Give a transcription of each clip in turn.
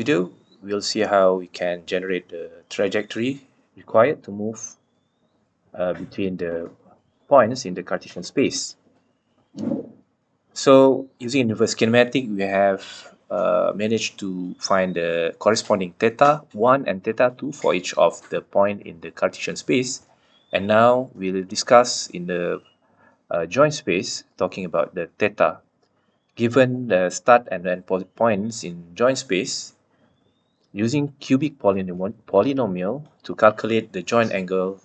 Video, we'll see how we can generate the trajectory required to move between the points in the Cartesian space. So using inverse kinematic, we have managed to find the corresponding theta 1 and theta 2 for each of the point in the Cartesian space. And now we'll discuss in the joint space talking about the theta. Given the start and end points in joint space, using cubic polynomial to calculate the joint angle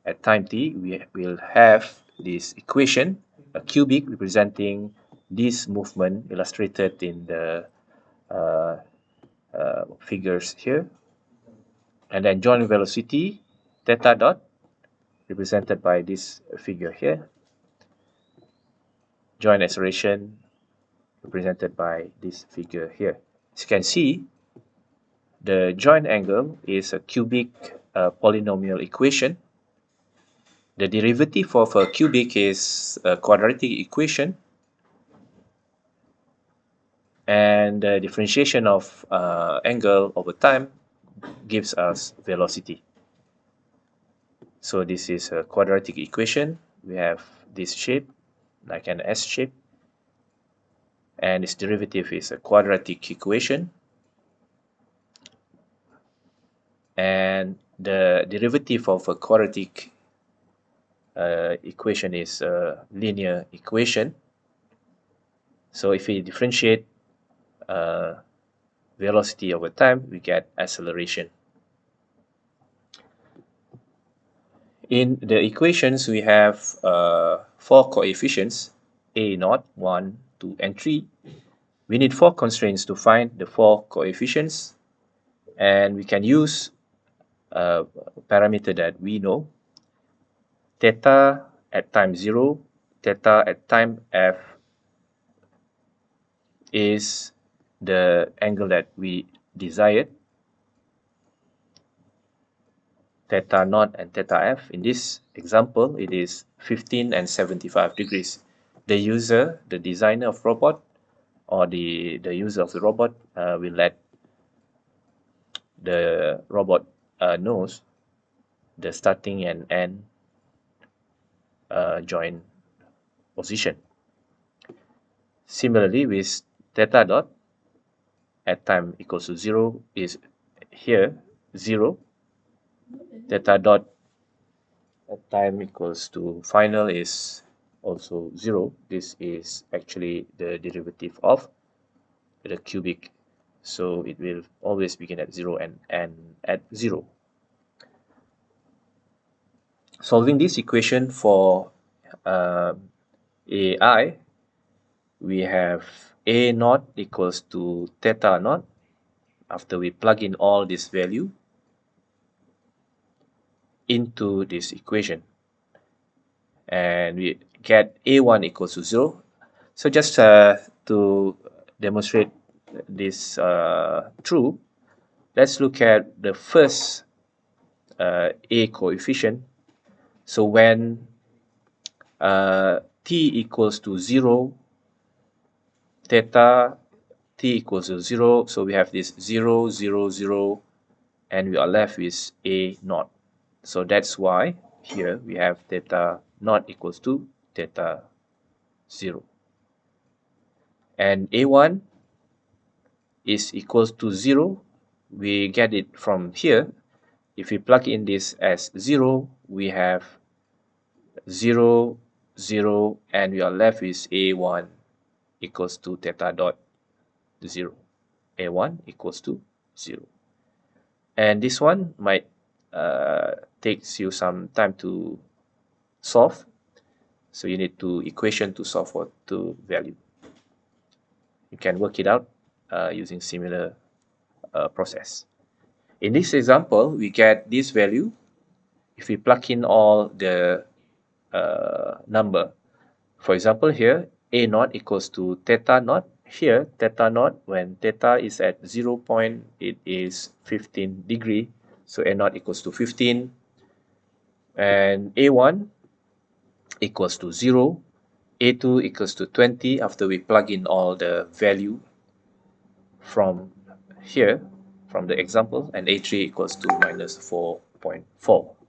at time t, we will have this equation, a cubic representing this movement illustrated in the figures here. And then joint velocity, theta dot, represented by this figure here. Joint acceleration, represented by this figure here. As you can see, the joint angle is a cubic polynomial equation. The derivative of a cubic is a quadratic equation, and the differentiation of angle over time gives us velocity. So this is a quadratic equation. We have this shape, like an S shape, and its derivative is a quadratic equation. And the derivative of a quadratic equation is a linear equation. So if we differentiate velocity over time, we get acceleration. In the equations, we have 4 coefficients, a naught, 1, 2, and 3. We need 4 constraints to find the 4 coefficients, and we can use a parameter that we know. Theta at time 0, theta at time f is the angle that we desired. Theta naught and theta f. In this example, it is 15 and 75 degrees. The user, the designer of robot, or the user of the robot will let the robot knows the starting and end joint position. Similarly, with theta dot at time equals to 0 is here 0. Theta dot at time equals to final is also 0. This is actually the derivative of the cubic, so it will always begin at 0 and end at 0. Solving this equation for AI, we have a naught equals to theta naught after we plug in all this value into this equation, and we get a1 equals to 0. So just to demonstrate this true, let's look at the first a coefficient. So when t equals to 0, theta t equals to 0, so we have this 0, 0, 0, and we are left with a naught. So that's why here we have theta naught equals to theta 0. And a1 is equals to 0. We get it from here. If we plug in this as 0, we have 0, 0, and we are left with a1 equals to theta dot 0. a1 equals to 0. And this one might takes you some time to solve. So you need to equation to solve for the value. You can work it out using similar process. In this example, we get this value. If we plug in all the number, for example here, a naught equals to theta naught. Here, theta naught, when theta is at 0 point, it is 15 degree. So a naught equals to 15. And a1 equals to 0. a2 equals to 20 after we plug in all the value from here. from the example, and A3 equals to minus 4.4.